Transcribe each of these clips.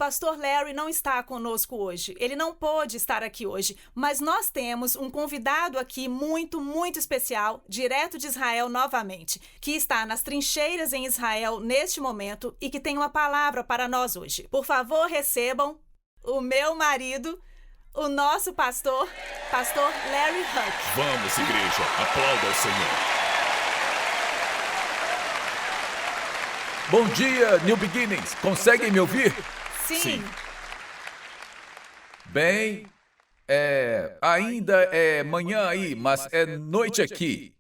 pastor Larry não está conosco hoje. Ele não pôde estar aqui hoje, mas nós temos um convidado aqui muito, muito especial, direto de Israel novamente, que está nas trincheiras em Israel neste momento e que tem uma palavra para nós hoje. Por favor, recebam o meu marido, o nosso pastor Larry Huck. Vamos, igreja, aplauda ao Senhor. Bom dia, New Beginnings. Conseguem me ouvir? Sim. Bem, ainda é manhã aí, mas é noite aqui.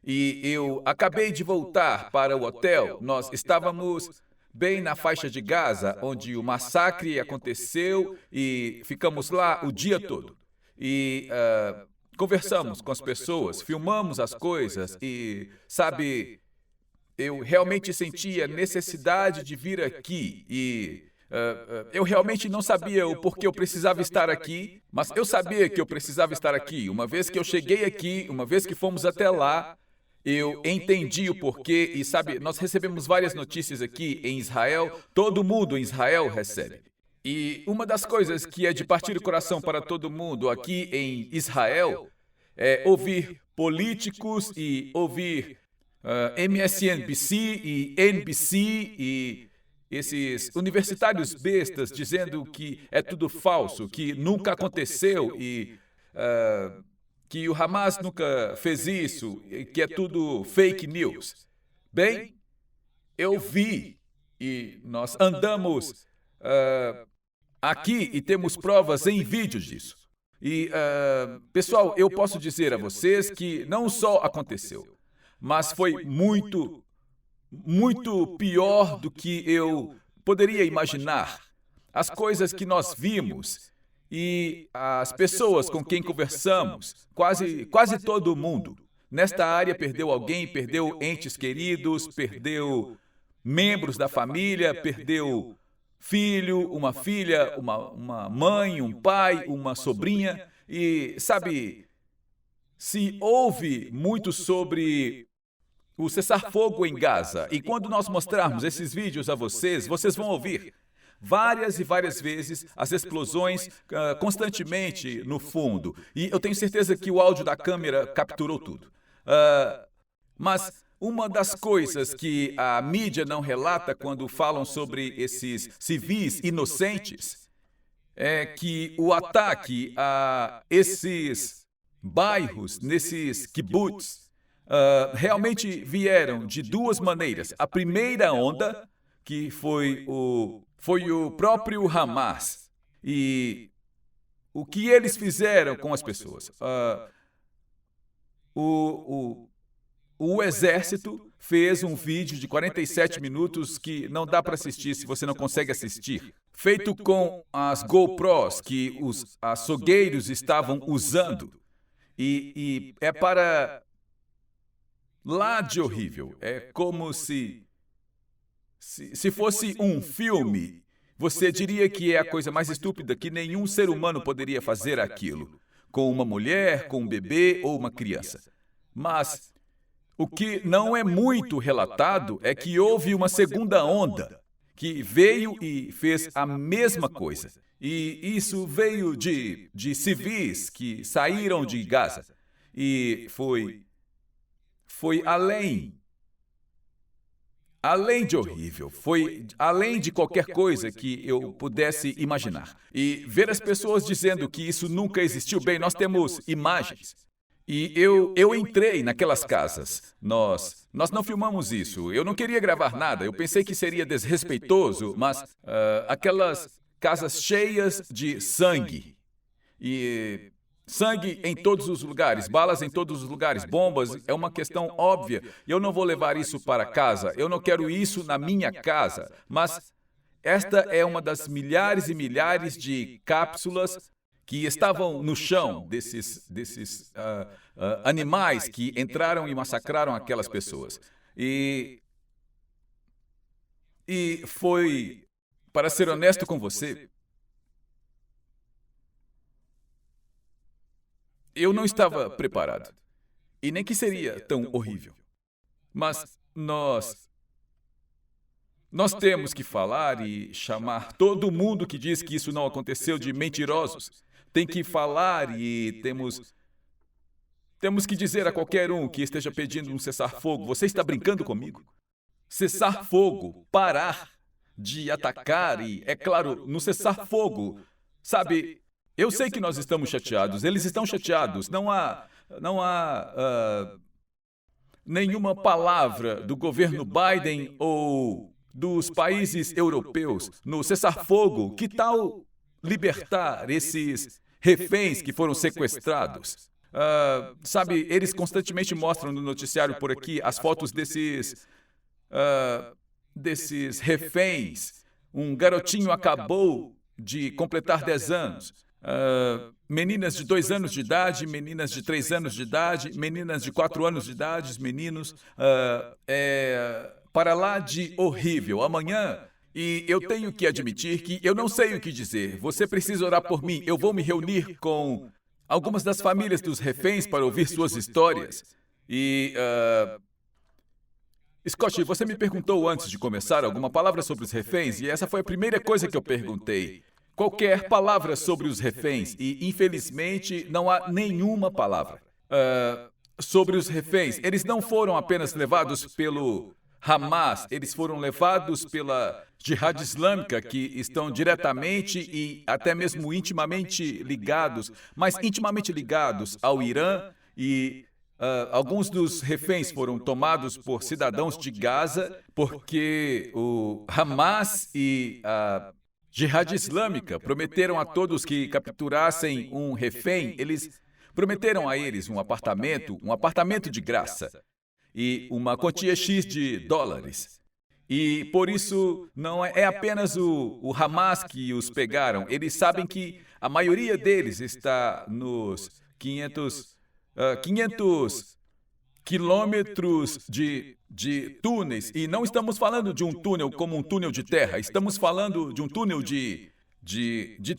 E eu acabei de voltar para o hotel. Nós estávamos bem na faixa de Gaza, onde o massacre aconteceu e ficamos lá o dia todo. E conversamos com as pessoas, filmamos as coisas e, sabe, eu realmente sentia necessidade de vir aqui e eu realmente não sabia o porquê eu precisava estar aqui, mas eu sabia que eu precisava estar aqui. Uma vez que eu cheguei aqui, uma vez que fomos até lá, eu entendi o porquê e, sabe, nós recebemos várias notícias aqui em Israel, todo mundo em Israel recebe. E uma das coisas que é de partir o coração para todo mundo aqui em Israel é ouvir políticos e ouvir MSNBC e NBC e esses universitários bestas dizendo que é tudo falso, que nunca aconteceu e que o Hamas nunca fez isso, que é tudo fake news. Bem, eu vi e nós andamos aqui e temos provas em vídeo disso. E, pessoal, eu posso dizer a vocês que não só aconteceu, mas foi muito, muito pior do que eu poderia imaginar. As coisas que nós vimos e as pessoas com quem conversamos, quase todo mundo, nesta área perdeu alguém, perdeu entes queridos, perdeu membros da família, perdeu filho, uma filha, uma mãe, um pai, uma sobrinha. E, sabe, se ouve muito sobre o cessar-fogo em Gaza, e quando nós mostrarmos esses vídeos a vocês, vocês vão ouvir várias e várias vezes as explosões constantemente no fundo. E eu tenho certeza que o áudio da câmera capturou tudo. Mas uma das coisas que a mídia não relata quando falam sobre esses civis inocentes é que o ataque a esses bairros, nesses kibbutz, realmente vieram de duas maneiras. A primeira onda, que foi o próprio Hamas, e o que eles fizeram com as pessoas. O exército fez um vídeo de 47 minutos que não dá para assistir se você não consegue assistir, feito com as GoPros que os açougueiros estavam usando, e é para lá de horrível. É como se fosse um filme, você diria que é a coisa mais estúpida, que nenhum ser humano poderia fazer aquilo, com uma mulher, com um bebê ou uma criança. Mas o que não é muito relatado é que houve uma segunda onda, que veio e fez a mesma coisa. E isso veio de civis que saíram de Gaza. E foi além de horrível, foi além de qualquer coisa que eu pudesse imaginar. E ver as pessoas dizendo que isso nunca existiu, bem, nós temos imagens. E eu entrei naquelas casas, nós não filmamos isso, eu não queria gravar nada, eu pensei que seria desrespeitoso, mas aquelas casas cheias de sangue, e sangue em todos os lugares, balas em todos os lugares, bombas, é uma questão óbvia. Eu não vou levar isso para casa, eu não quero isso na minha casa. Mas esta é uma das milhares e milhares de cápsulas que estavam no chão desses animais que entraram e massacraram aquelas pessoas. E foi, para ser honesto com você, eu não estava preparado, e nem que seria tão horrível. Mas Nós temos que falar e chamar todo mundo que diz que isso não aconteceu de mentirosos. Tem que falar e temos que dizer a qualquer um que esteja pedindo um cessar-fogo: você está brincando comigo? Cessar-fogo, parar de atacar e, é claro, no cessar-fogo, sabe, eu sei que nós estamos chateados, eles estão chateados, não há nenhuma palavra do governo Biden ou dos países europeus no cessar-fogo. Que tal libertar esses reféns que foram sequestrados? Sabe, eles constantemente mostram no noticiário por aqui as fotos desses reféns. Um garotinho acabou de completar 10 anos. Meninas de 2 anos de idade, meninas de 3 anos de idade, meninas de 4 anos de idade, meninos. Para lá de horrível. Amanhã, e eu tenho que admitir que eu não sei o que dizer. Você precisa orar por mim. Eu vou me reunir com algumas das famílias dos reféns para ouvir suas histórias. E, Scott, você me perguntou antes de começar alguma palavra sobre os reféns, e essa foi a primeira coisa que eu perguntei. Qualquer palavra sobre os reféns, e infelizmente não há nenhuma palavra sobre os reféns. Eles não foram apenas levados pelo Hamas, eles foram levados pela Jihad Islâmica, que estão diretamente e até mesmo intimamente ligados, mas intimamente ligados ao Irã, e alguns dos reféns foram tomados por cidadãos de Gaza, porque o Hamas e a Jihad Islâmica prometeram a todos que capturassem um refém, eles prometeram a eles um apartamento de graça e uma quantia X de dólares. E por isso não é apenas o Hamas que os pegaram. Eles sabem que a maioria deles está nos 500 quilômetros de túneis. E não estamos falando de um túnel como um túnel de terra. Estamos falando de um túnel de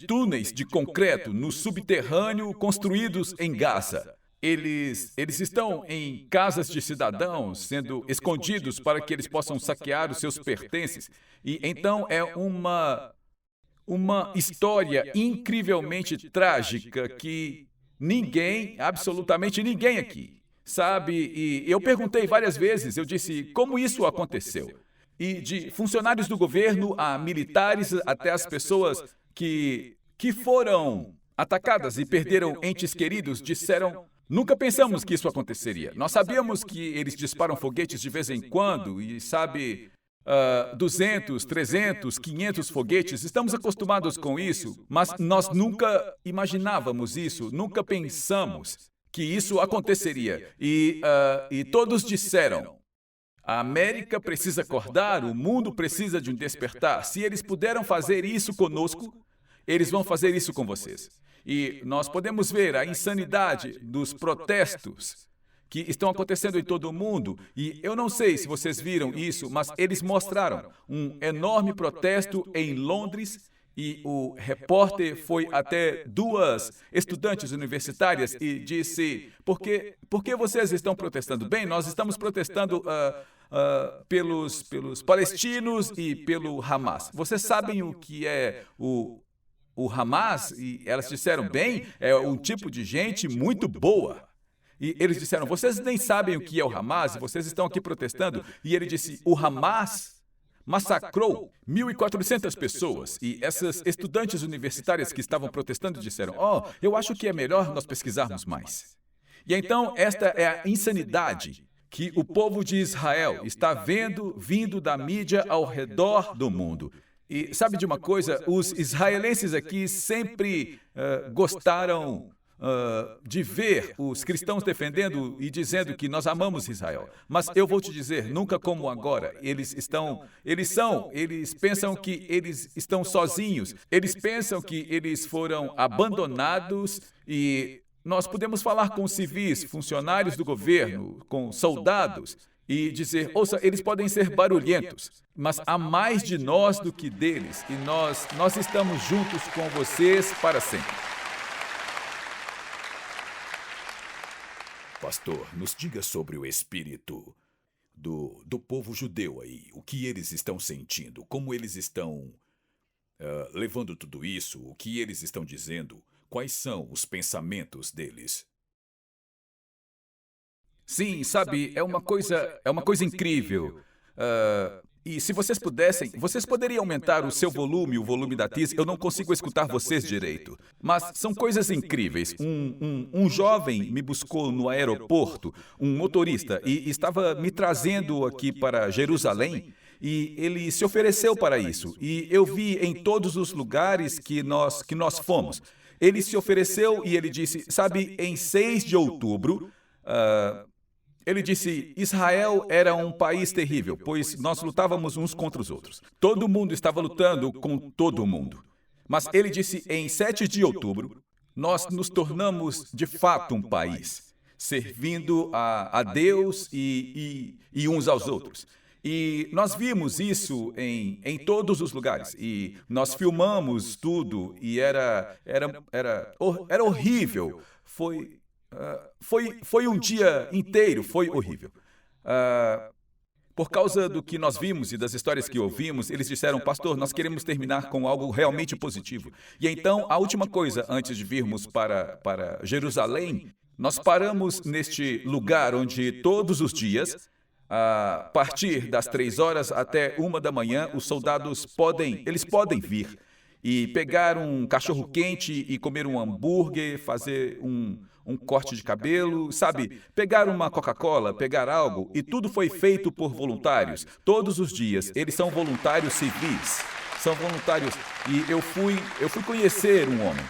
túneis de concreto no subterrâneo construídos em Gaza. Eles estão em casas de cidadãos, sendo escondidos para que eles possam saquear os seus pertences. E então é uma história incrivelmente trágica que ninguém, absolutamente ninguém aqui, sabe? E eu perguntei várias vezes, eu disse, como isso aconteceu? E de funcionários do governo a militares, até as pessoas que foram atacadas e perderam entes queridos, disseram: nunca pensamos que isso aconteceria. Nós sabíamos que eles disparam foguetes de vez em quando e, sabe, 200, 300, 500 foguetes. Estamos acostumados com isso, mas nós nunca imaginávamos isso, nunca pensamos que isso aconteceria. E todos disseram: a América precisa acordar, o mundo precisa de um despertar. Se eles puderam fazer isso conosco, eles vão fazer isso com vocês. E nós podemos ver a insanidade dos protestos que estão acontecendo em todo o mundo. E eu não sei se vocês viram isso, mas eles mostraram um enorme protesto em Londres. E o repórter foi até 2 estudantes universitárias e disse: por que vocês estão protestando? Bem, nós estamos protestando pelos palestinos e pelo Hamas. Vocês sabem o que é o Hamas? E elas disseram: bem, é um tipo de gente muito boa. E eles disseram: vocês nem sabem o que é o Hamas, vocês estão aqui protestando. E ele disse: o Hamas massacrou 1.400 pessoas. E essas estudantes universitárias que estavam protestando disseram: eu acho que é melhor nós pesquisarmos mais. E então esta é a insanidade que o povo de Israel está vendo vindo da mídia ao redor do mundo. E sabe de uma coisa? Os israelenses aqui sempre gostaram de ver os cristãos defendendo e dizendo que nós amamos Israel. Mas eu vou te dizer, nunca como agora. Eles pensam que eles estão sozinhos. Eles pensam que eles foram abandonados. E nós podemos falar com civis, funcionários do governo, com soldados, e dizer: ouça, eles podem ser barulhentos, mas há mais de nós do que deles. E nós estamos juntos com vocês para sempre. Pastor, nos diga sobre o Espírito. do povo judeu aí, o que eles estão sentindo, como eles estão levando tudo isso, o que eles estão dizendo, quais são os pensamentos deles. Sim, sabe, é uma coisa incrível. E se vocês pudessem, vocês poderiam aumentar o seu volume, o volume da TIS. Eu não consigo escutar vocês direito. Mas são coisas incríveis. Um jovem me buscou no aeroporto, um motorista, e estava me trazendo aqui para Jerusalém. E ele se ofereceu para isso. E eu vi em todos os lugares que nós fomos. Ele se ofereceu e ele disse, sabe, em 6 de outubro... ele disse, Israel era um país terrível, pois nós lutávamos uns contra os outros. Todo mundo estava lutando com todo mundo. Mas ele disse, em 7 de outubro, nós nos tornamos de fato um país, servindo a Deus e uns aos outros. E nós vimos isso em todos os lugares. E nós filmamos tudo e era horrível. Foi um dia inteiro, foi horrível. Por causa do que nós vimos e das histórias que ouvimos, eles disseram, pastor, nós queremos terminar com algo realmente positivo. E então, a última coisa, antes de virmos para Jerusalém, nós paramos neste lugar onde todos os dias, a partir das 3 horas até 1 da manhã, os soldados podem vir e pegar um cachorro quente e comer um hambúrguer, fazer um corte de cabelo, sabe? Pegar uma Coca-Cola, pegar algo, e tudo foi feito por voluntários, todos os dias. Eles são voluntários civis, são voluntários. E eu fui conhecer um homem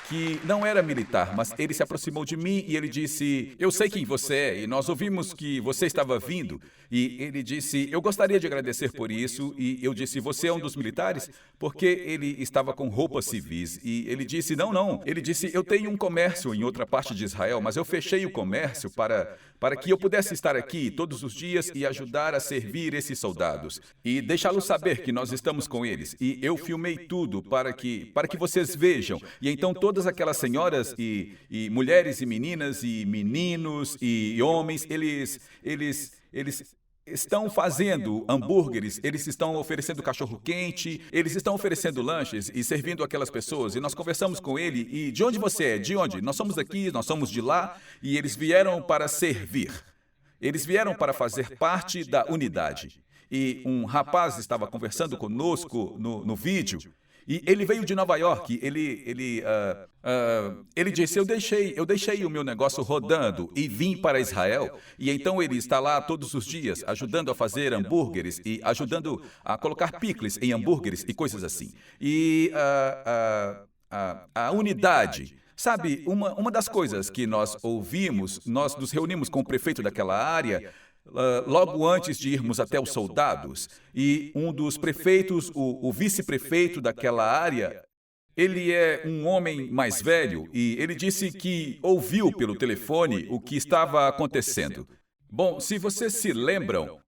que não era militar, mas ele se aproximou de mim e ele disse, eu sei quem você é e nós ouvimos que você estava vindo. E ele disse, eu gostaria de agradecer por isso. E eu disse, você é um dos militares? Porque ele estava com roupas civis. E ele disse, não. Ele disse, eu tenho um comércio em outra parte de Israel, mas eu fechei o comércio para que eu pudesse estar aqui todos os dias e ajudar a servir esses soldados. E deixá-los saber que nós estamos com eles. E eu filmei tudo para que vocês vejam. E então todas aquelas senhoras e mulheres e meninas e meninos e homens, eles estão fazendo hambúrgueres, eles estão oferecendo cachorro-quente, eles estão oferecendo lanches e servindo aquelas pessoas. E nós conversamos com ele, e de onde você é? De onde? Nós somos daqui, nós somos de lá, e eles vieram para servir. Eles vieram para fazer parte da unidade. E um rapaz estava conversando conosco no vídeo, e ele veio de Nova York. Ele disse, eu deixei o meu negócio rodando e vim para Israel. E então ele está lá todos os dias, ajudando a fazer hambúrgueres e ajudando a colocar picles em hambúrgueres e coisas assim. E a unidade... Sabe, uma das coisas que nós ouvimos, nós nos reunimos com o prefeito daquela área, logo antes de irmos até os soldados, e um dos prefeitos, o vice-prefeito daquela área, ele é um homem mais velho e ele disse que ouviu pelo telefone o que estava acontecendo. Bom, se vocês se lembram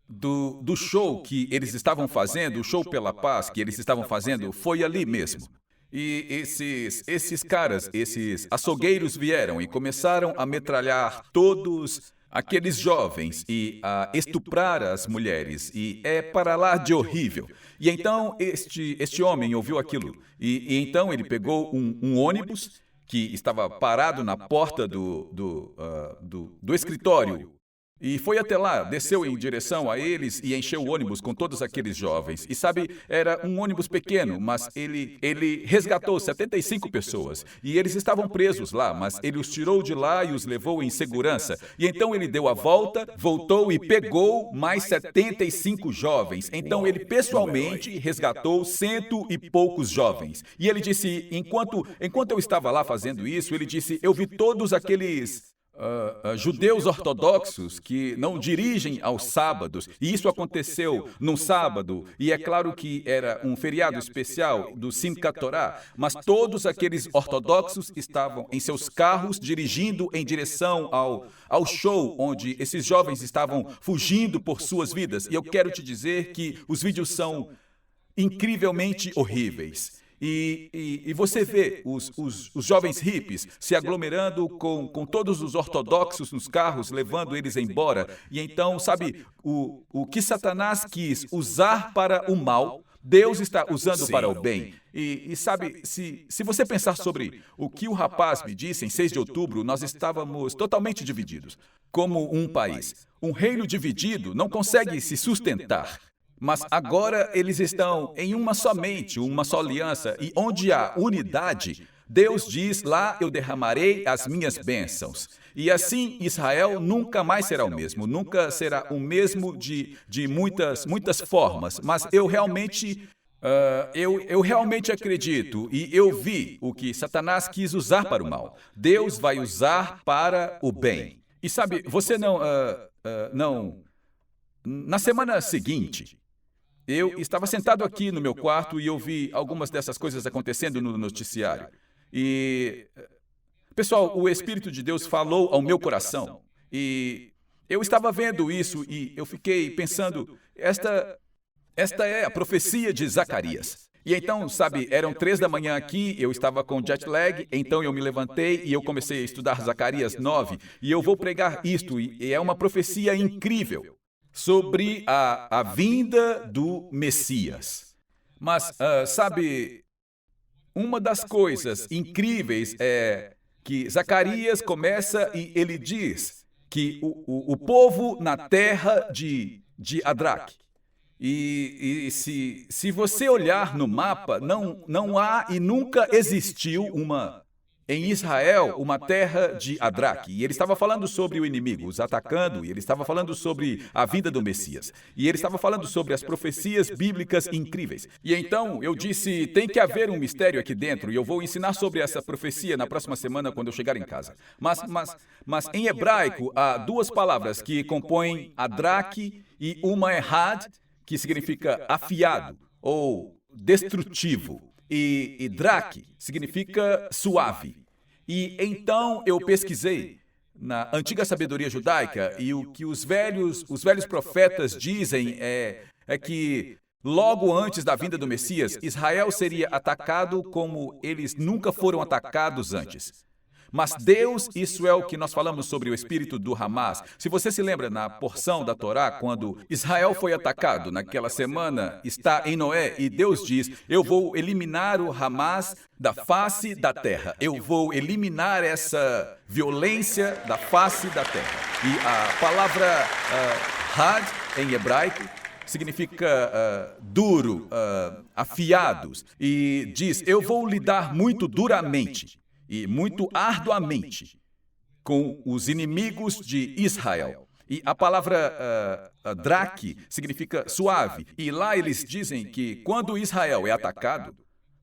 do show que eles estavam fazendo, o show pela paz que eles estavam fazendo, foi ali mesmo. E esses caras, esses açougueiros vieram e começaram a metralhar todos aqueles jovens e a estuprar as mulheres, e é para lá de horrível. E então este homem ouviu aquilo, e então ele pegou um ônibus que estava parado na porta do escritório, e foi até lá, desceu em direção a eles e encheu o ônibus com todos aqueles jovens. E sabe, era um ônibus pequeno, mas ele resgatou 75 pessoas. E eles estavam presos lá, mas ele os tirou de lá e os levou em segurança. E então ele deu a volta, voltou e pegou mais 75 jovens. Então ele pessoalmente resgatou 100 e poucos jovens. E ele disse, enquanto eu estava lá fazendo isso, ele disse, eu vi todos aqueles... judeus ortodoxos que não dirigem aos sábados, e isso aconteceu num sábado, e é claro que era um feriado especial do Simchat Torah, mas todos aqueles ortodoxos estavam em seus carros dirigindo em direção ao show onde esses jovens estavam fugindo por suas vidas. E eu quero te dizer que os vídeos são incrivelmente horríveis. E você vê os jovens hippies se aglomerando com todos os ortodoxos nos carros, levando eles embora. E então, sabe, o que Satanás quis usar para o mal, Deus está usando para o bem. E sabe, se você pensar sobre o que o rapaz me disse em 6 de outubro, nós estávamos totalmente divididos, como um país. Um reino dividido não consegue se sustentar. Mas agora eles estão em uma só mente, uma só aliança, e onde há unidade, Deus diz, lá eu derramarei as minhas bênçãos. E assim Israel nunca mais será o mesmo, nunca será o mesmo de muitas formas, mas eu realmente acredito e eu vi o que Satanás quis usar para o mal. Deus vai usar para o bem. E sabe, você não... Na semana seguinte, eu estava sentado aqui no meu quarto e eu vi algumas dessas coisas acontecendo no noticiário. E, pessoal, o Espírito de Deus falou ao meu coração. E eu estava vendo isso e eu fiquei pensando, esta é a profecia de Zacarias. E então, sabe, eram 3 da manhã aqui, eu estava com jet lag, então eu me levantei e eu comecei a estudar Zacarias 9, e eu vou pregar isto, e é uma profecia incrível sobre a vinda do Messias. Mas, sabe, uma das coisas incríveis é que Zacarias começa e ele diz que o povo na terra de Adraque, e se você olhar no mapa, não há e nunca existiu em Israel uma terra de Adraque. E ele estava falando sobre o inimigo, os atacando, e ele estava falando sobre a vinda do Messias. E ele estava falando sobre as profecias bíblicas incríveis. E então eu disse, tem que haver um mistério aqui dentro, e eu vou ensinar sobre essa profecia na próxima semana quando eu chegar em casa. Mas em hebraico há 2 palavras que compõem Adraque e uma é had, que significa afiado ou destrutivo. E Drake significa suave. E então eu pesquisei na antiga sabedoria judaica e o que os velhos profetas dizem é que logo antes da vinda do Messias, Israel seria atacado como eles nunca foram atacados antes. Mas Deus, isso é o que nós falamos sobre o espírito do Hamas. Se você se lembra na porção da Torá, quando Israel foi atacado naquela semana, está em Noé, e Deus diz, eu vou eliminar o Hamas da face da terra. Eu vou eliminar essa violência da face da terra. E a palavra had, em hebraico, significa duro, afiados. E diz, eu vou lidar muito duramente e muito arduamente com os inimigos de Israel. E a palavra drake significa suave. E lá eles dizem que quando Israel é atacado,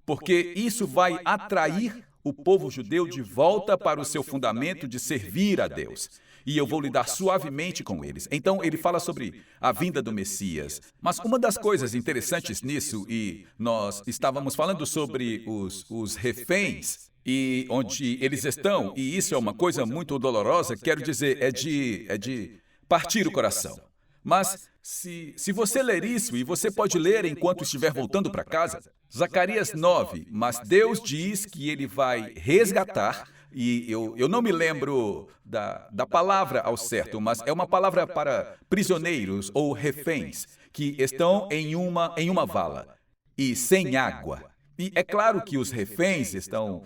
porque isso vai atrair o povo judeu de volta para o seu fundamento de servir a Deus. E eu vou lidar suavemente com eles. Então, ele fala sobre a vinda do Messias. Mas uma das coisas interessantes nisso, e nós estávamos falando sobre os reféns, e onde eles estão, e isso é uma coisa muito dolorosa, quero dizer, é de partir o coração. Mas, se você ler isso, e você pode ler enquanto estiver voltando para casa, Zacarias 9, mas Deus diz que ele vai resgatar, e eu não me lembro da palavra ao certo, mas é uma palavra para prisioneiros ou reféns que estão em uma vala e sem água. E é claro que os reféns estão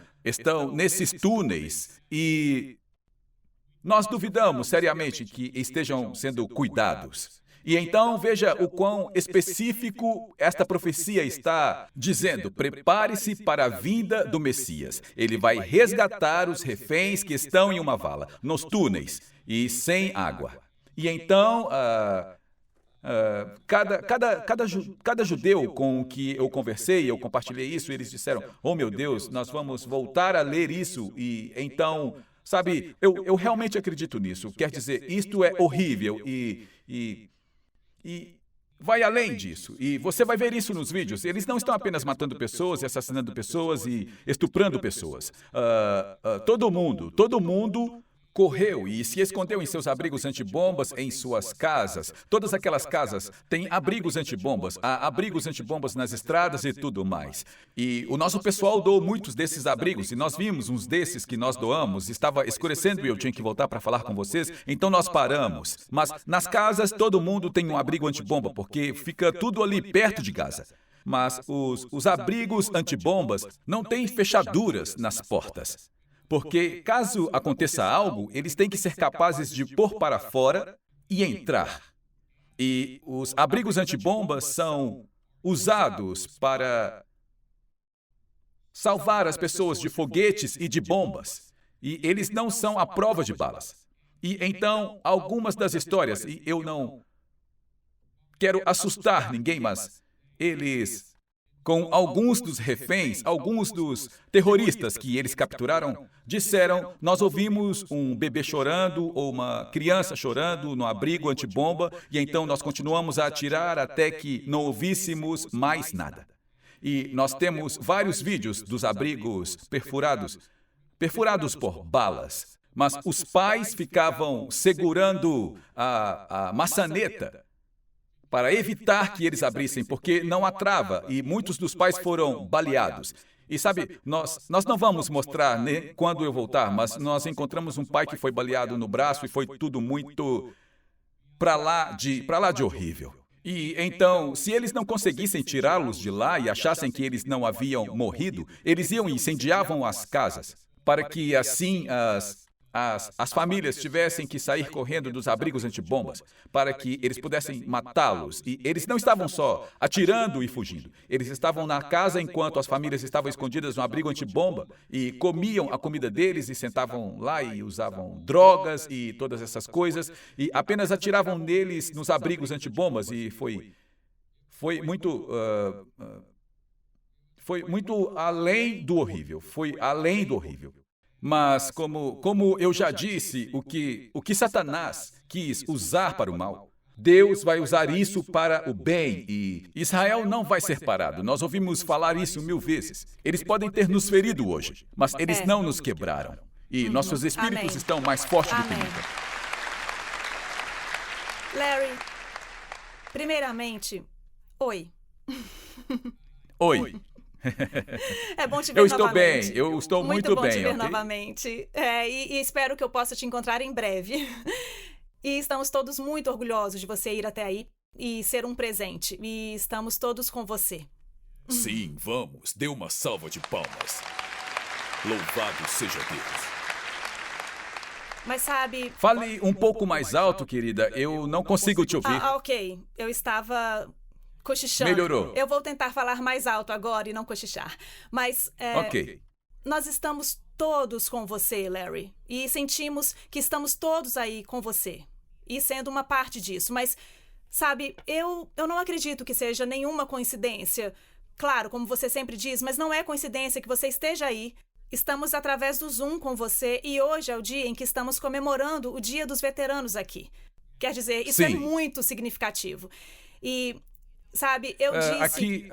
nesses túneis e nós duvidamos seriamente que estejam sendo cuidados. E então veja o quão específico esta profecia está dizendo. Prepare-se para a vinda do Messias. Ele vai resgatar os reféns que estão em uma vala, nos túneis e sem água. E então cada judeu com o que eu conversei, eu compartilhei isso, eles disseram, oh meu Deus, nós vamos voltar a ler isso. E então, sabe, eu realmente acredito nisso. Quer dizer, isto é horrível e vai além disso. E você vai ver isso nos vídeos. Eles não estão apenas matando pessoas e assassinando pessoas e estuprando pessoas. Todo mundo correu e se escondeu em seus abrigos antibombas em suas casas. Todas aquelas casas têm abrigos antibombas, há abrigos antibombas nas estradas e tudo mais. E o nosso pessoal doou muitos desses abrigos e nós vimos uns desses que nós doamos. Estava escurecendo e eu tinha que voltar para falar com vocês, então nós paramos. Mas nas casas todo mundo tem um abrigo antibomba, porque fica tudo ali perto de Gaza. Mas os abrigos antibombas não têm fechaduras nas portas. Porque, caso aconteça algo, eles têm que ser capazes de pôr para fora e entrar. E os abrigos antibombas são usados para salvar as pessoas de foguetes e de bombas. E eles não são à prova de balas. E então, algumas das histórias, e eu não quero assustar ninguém, mas eles, com alguns dos reféns, alguns dos terroristas que eles capturaram, disseram: nós ouvimos um bebê chorando ou uma criança chorando no abrigo antibomba e então nós continuamos a atirar até que não ouvíssemos mais nada. E nós temos vários vídeos dos abrigos perfurados por balas, mas os pais ficavam segurando a maçaneta para evitar que eles abrissem, porque não há trava, e muitos dos pais foram baleados. E sabe, nós não vamos mostrar quando eu voltar, mas nós encontramos um pai que foi baleado no braço e foi tudo muito para lá de horrível. E então, se eles não conseguissem tirá-los de lá e achassem que eles não haviam morrido, eles iam e incendiavam as casas, para que assim as famílias tivessem que sair correndo dos abrigos antibombas para que eles pudessem matá-los. E eles não estavam só atirando e fugindo. Eles estavam na casa enquanto as famílias estavam escondidas no abrigo antibomba e comiam a comida deles e sentavam lá e usavam drogas e todas essas coisas e apenas atiravam neles nos abrigos antibombas e foi muito além do horrível. Foi além do horrível. Mas, como eu já disse, o que Satanás quis usar para o mal, Deus vai usar isso para o bem e Israel não vai ser parado. Nós ouvimos falar isso 1000 vezes. Eles podem ter nos ferido hoje, mas eles não nos quebraram. E nossos espíritos estão mais fortes do que nunca. Larry, primeiramente, oi. Oi. É bom te ver eu estou novamente. bem, eu estou muito bem. Muito bom te ver okay? novamente. E espero que eu possa te encontrar em breve. E estamos todos muito orgulhosos de você ir até aí e ser um presente. E estamos todos com você. Sim, vamos. Dê uma salva de palmas. Louvado seja Deus. Mas sabe... Fale um pouco mais alto, querida. Eu não consigo te ouvir. Ok. Eu estava... cochichando. Melhorou. Eu vou tentar falar mais alto agora e não cochichar. Mas, Ok. Nós estamos todos com você, Larry. E sentimos que estamos todos aí com você. E sendo uma parte disso. Mas, sabe, eu não acredito que seja nenhuma coincidência. Claro, como você sempre diz, mas não é coincidência que você esteja aí. Estamos através do Zoom com você e hoje é o dia em que estamos comemorando o Dia dos Veteranos aqui. Quer dizer, isso é muito significativo. E... sabe, eu disse...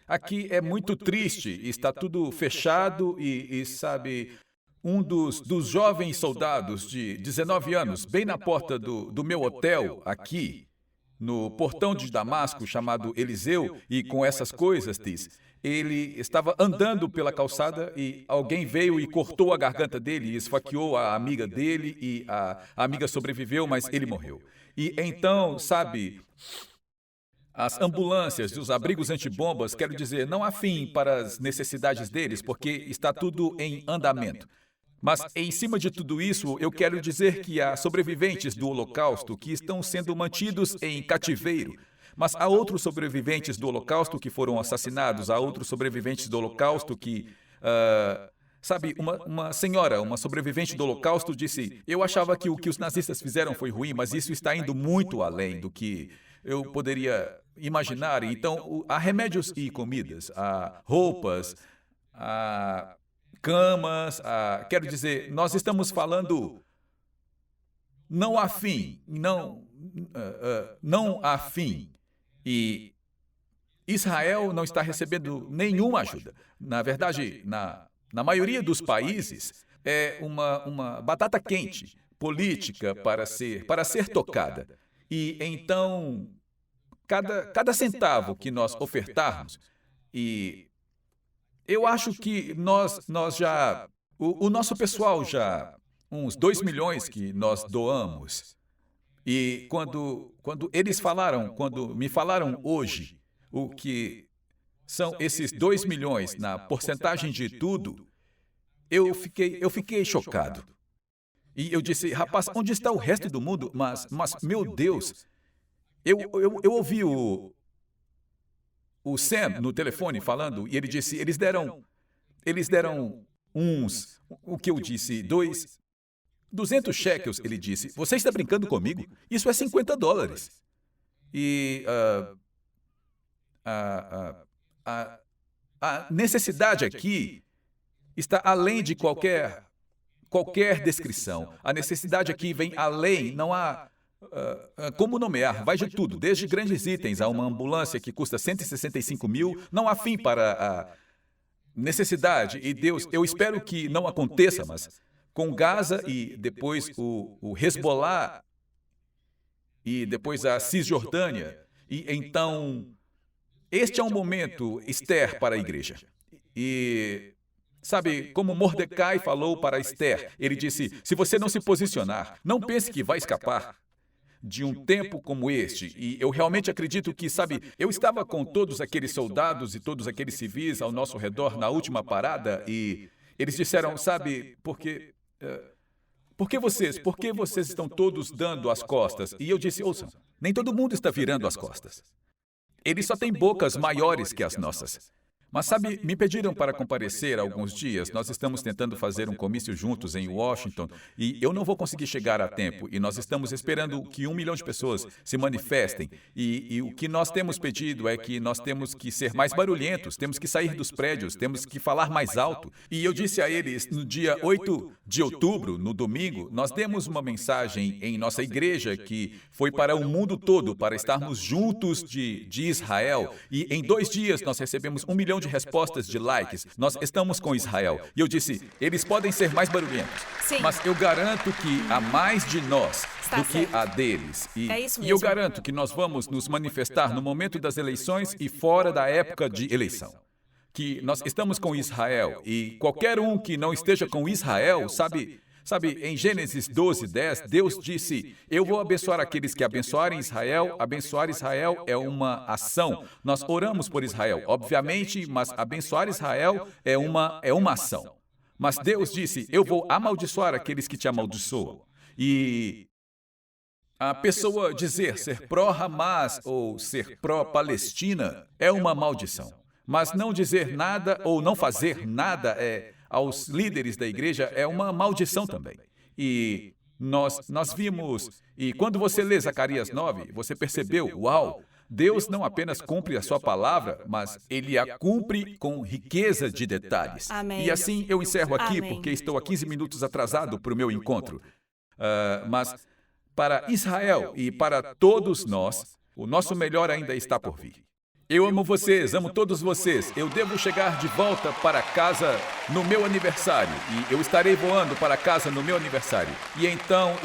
Aqui é muito triste, está tudo fechado e sabe, um dos jovens soldados de 19 anos, bem na porta do meu hotel, aqui, no portão de Damasco, chamado Eliseu, e com essas coisas, diz, ele estava andando pela calçada e alguém veio e cortou a garganta dele e esfaqueou a amiga dele e a amiga sobreviveu, mas ele morreu. E então, sabe... as ambulâncias e os abrigos antibombas, quero dizer, não há fim para as necessidades deles, porque está tudo em andamento. Mas, em cima de tudo isso, eu quero dizer que há sobreviventes do Holocausto que estão sendo mantidos em cativeiro. Mas há outros sobreviventes do Holocausto que foram assassinados, há outros sobreviventes do Holocausto que... sabe, uma senhora, uma sobrevivente do Holocausto disse: eu achava que o que os nazistas fizeram foi ruim, mas isso está indo muito além do que eu poderia imaginar. Então, há remédios e comidas, há roupas, há camas, quero dizer, nós estamos falando, não há fim, não há fim. E Israel não está recebendo nenhuma ajuda. Na verdade, na maioria dos países, é uma batata quente política para ser tocada. E então, cada centavo que nós ofertarmos, e eu acho que nós já, o nosso pessoal já, uns 2 milhões que nós doamos, e quando me falaram hoje o que são esses 2 milhões na porcentagem de tudo, eu fiquei chocado. E eu disse, rapaz, onde está o resto do mundo? Mas meu Deus, eu ouvi o Sam no telefone falando, e ele disse, eles deram uns, o que eu disse, 200 shekels, ele disse. Você está brincando comigo? Isso é $50. E a necessidade aqui está além de qualquer descrição. A necessidade aqui vem além, não há como nomear, vai de tudo, desde grandes itens a uma ambulância que custa 165 mil, não há fim para a necessidade. E Deus, eu espero que não aconteça, mas com Gaza e depois o Hezbollah e depois a Cisjordânia, e então este é um momento, Esther, para a igreja. E sabe, como Mordecai falou para Esther, ele disse, se você não se posicionar, não pense que vai escapar de um tempo como este. E eu realmente acredito que, sabe, eu estava com todos aqueles soldados e todos aqueles civis ao nosso redor na última parada, e eles disseram, sabe, por que vocês estão todos dando as costas? E eu disse, ouçam, nem todo mundo está virando as costas. Eles só têm bocas maiores que as nossas. Mas sabe, me pediram para comparecer há alguns dias. Nós estamos tentando fazer um comício juntos em Washington e eu não vou conseguir chegar a tempo. E nós estamos esperando que 1 milhão de pessoas se manifestem. E o que nós temos pedido é que nós temos que ser mais barulhentos, temos que sair dos prédios, temos que falar mais alto. E eu disse a eles, no dia 8 de outubro, no domingo, nós demos uma mensagem em nossa igreja que foi para o mundo todo, para estarmos juntos de Israel. E em 2 dias nós recebemos 1 milhão de respostas de likes. Nós estamos com Israel. E eu disse, eles podem ser mais barulhentos, sim, mas eu garanto que há mais de nós do que há deles. E eu garanto que nós vamos nos manifestar no momento das eleições e fora da época de eleição. Que nós estamos com Israel e qualquer um que não esteja com Israel, sabe, em Gênesis 12:10, Deus disse, eu vou abençoar aqueles que abençoarem Israel. Abençoar Israel é uma ação. Nós oramos por Israel, obviamente, mas abençoar Israel é uma ação. Mas Deus disse, eu vou amaldiçoar aqueles que te amaldiçoam. E a pessoa dizer ser pró-Hamas ou ser pró-Palestina é uma maldição. Mas não dizer nada ou não fazer nada aos líderes da igreja é uma maldição também. E nós vimos, e quando você lê Zacarias 9, você percebeu, uau, Deus não apenas cumpre a sua palavra, mas Ele a cumpre com riqueza de detalhes. Amém. E assim eu encerro aqui, Amém. porque estou há 15 minutos atrasado para o meu encontro. Mas para Israel e para todos nós, o nosso melhor ainda está por vir. Eu amo vocês, amo todos vocês. Eu devo chegar de volta para casa no meu aniversário. E eu estarei voando para casa no meu aniversário. E então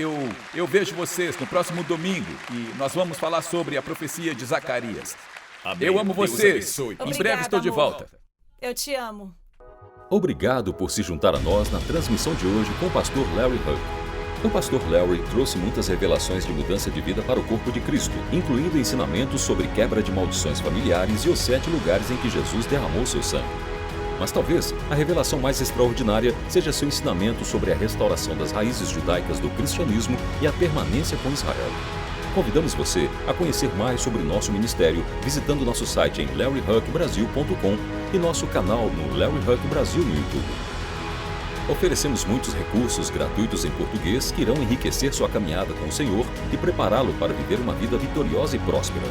eu vejo vocês no próximo domingo. E nós vamos falar sobre a profecia de Zacarias. Amém. Eu amo vocês. Em breve estou de volta. Eu te amo. Obrigado por se juntar a nós na transmissão de hoje com o pastor Larry Huck. O pastor Larry trouxe muitas revelações de mudança de vida para o corpo de Cristo, incluindo ensinamentos sobre quebra de maldições familiares e os 7 lugares em que Jesus derramou seu sangue. Mas talvez a revelação mais extraordinária seja seu ensinamento sobre a restauração das raízes judaicas do cristianismo e a permanência com Israel. Convidamos você a conhecer mais sobre nosso ministério visitando nosso site em larryhuckbrasil.com e nosso canal no Larry Huck Brasil no YouTube. Oferecemos muitos recursos gratuitos em português que irão enriquecer sua caminhada com o Senhor e prepará-lo para viver uma vida vitoriosa e próspera.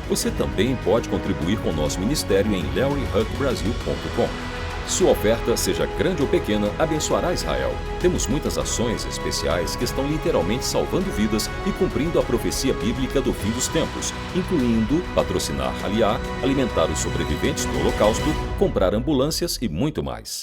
Você também pode contribuir com o nosso ministério em larryhuckbrasil.com. Sua oferta, seja grande ou pequena, abençoará Israel. Temos muitas ações especiais que estão literalmente salvando vidas e cumprindo a profecia bíblica do fim dos tempos, incluindo patrocinar Aliá, alimentar os sobreviventes do Holocausto, comprar ambulâncias e muito mais.